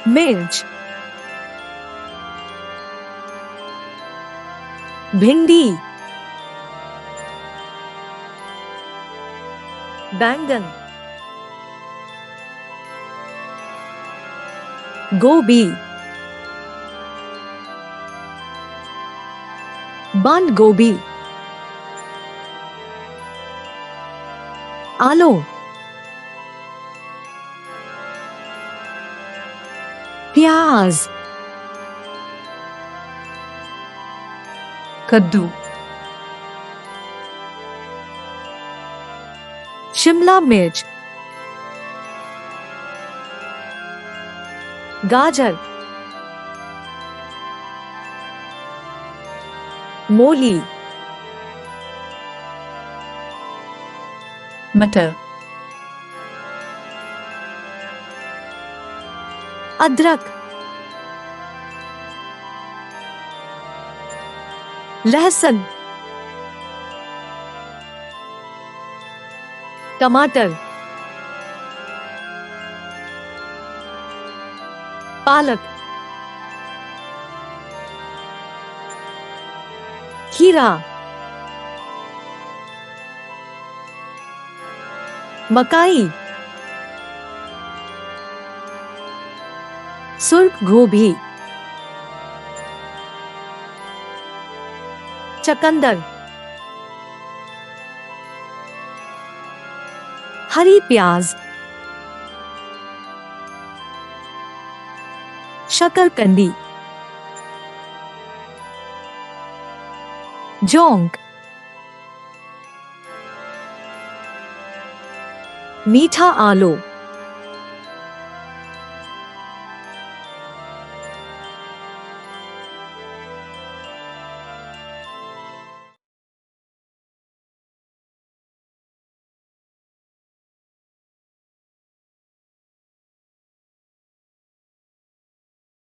मिर्च, भिंडी, बैंगन, गोभी, बंद गोभी, आलू, प्याज, कद्दू, शिमला मिर्च, गाजर, मूली, मटर, अदरक, लहसुन, टमाटर, पालक, खीरा, मकाई, सुर्ख गोभी, चकंदर, हरी प्याज, शकरकंदी, जोंक, मीठा आलू,